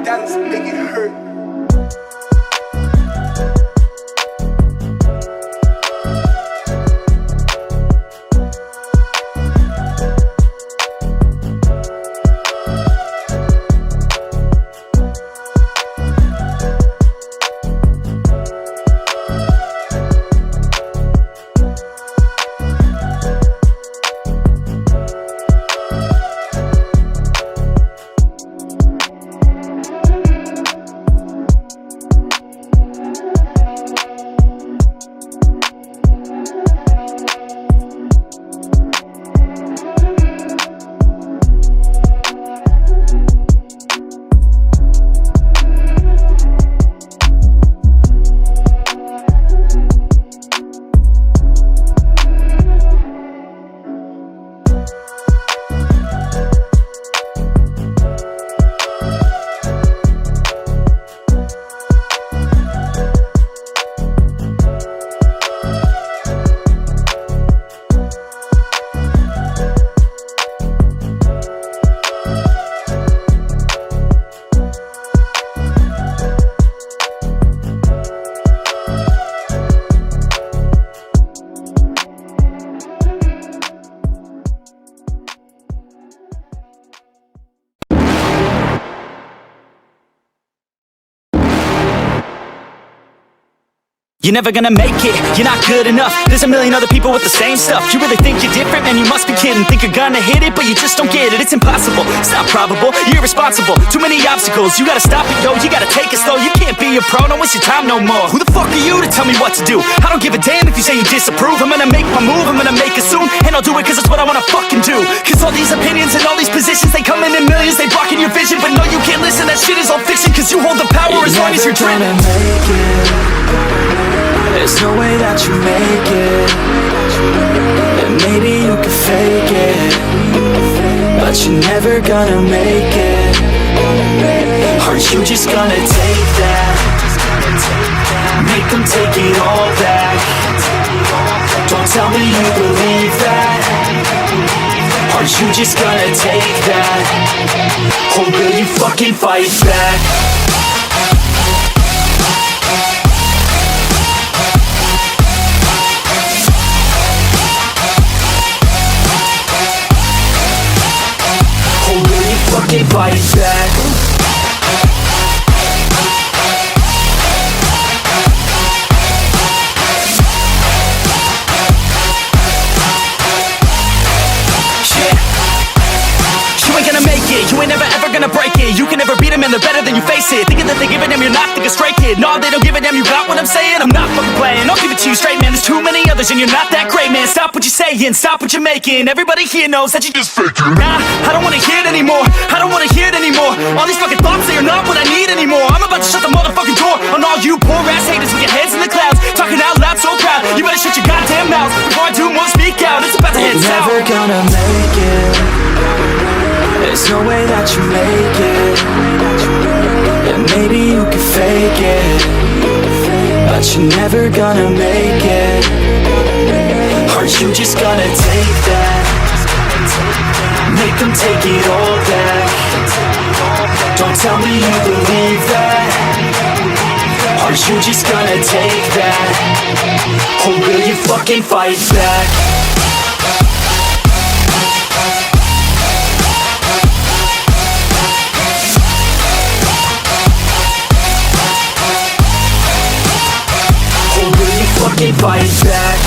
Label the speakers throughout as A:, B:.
A: dance, make it hurt.
B: You're never gonna make it, you're not good enough. There's a million other people with the same stuff. You really think you're different? Man, you must be kidding. Think you're gonna hit it, but you just don't get it. It's impossible, it's not probable, you're irresponsible. Too many obstacles, you gotta stop it, yo. You gotta take it slow, you can't be a pro. Don't waste your time no more. Who the fuck are you to tell me what to do? I don't give a damn if you say you disapprove. I'm gonna make my move, I'm gonna make it soon. And I'll do it cause it's what I wanna fucking do. Cause all these opinions and all these positions, they come in millions. They blocking your vision, but no, you can't listen. That shit is all fiction, cause you hold the power as long as you're dreaming.
C: There's no way that you make it, and maybe you can fake it, but you're never gonna make it. Aren't you just gonna take that? Make them take it all back. Don't tell me you believe that. Aren't you just gonna take that? Or will you fucking fight back? Fucking fight back. You ain't gonna make it, you ain't never ever gonna break it. You can never beat them and they're better than you face it. Thinking that they give a damn, you're not thinking straight, kid. No, they don't give a damn, you got what I'm saying? I'm not fucking playing, I'll give it to you straight, man. There's too many others and you're not that great, man. Stop what you're saying, stop what you're making. Everybody here knows that you just faking. Nah, I don't wanna hear it anymore, I don't wanna hear it anymore. All these fucking thoughts, they are not what I need anymore. I'm about to shut the motherfucking door on all you poor ass haters with your heads in the clouds, talking out loud so proud. You better shut your goddamn mouth before I do more speak out. It's about to head south. You're never gonna make it. There's no way that you make it, and maybe you can fake it, but you're never gonna make it. Aren't you just gonna take that? Make them take it all back. Don't tell me you believe that. Aren't you just gonna take that? Or will you fucking fight back? Fucking fight back.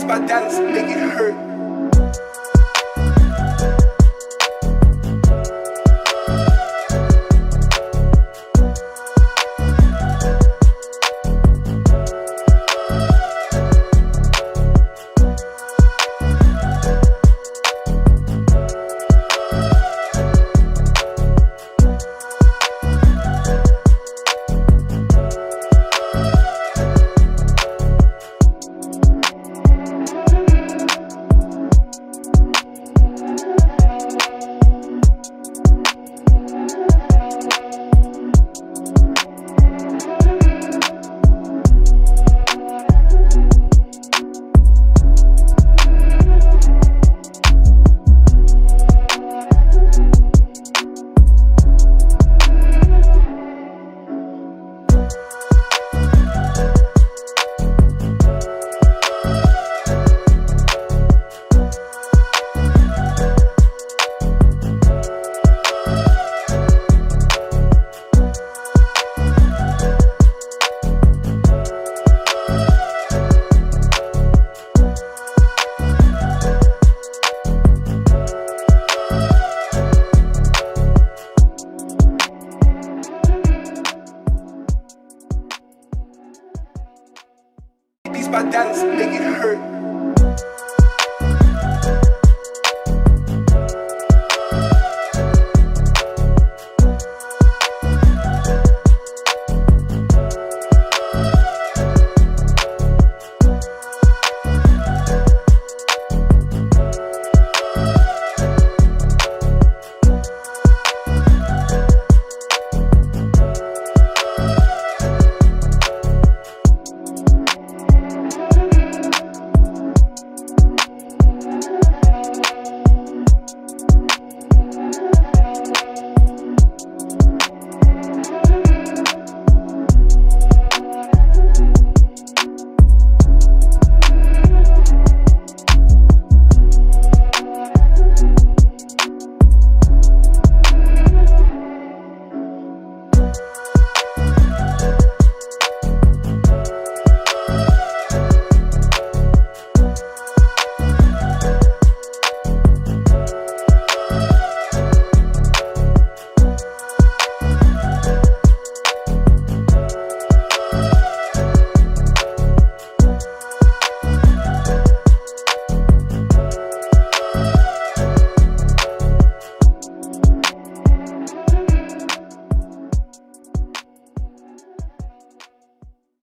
A: by Dallas, make it hurt. By Dallas, make it hurt.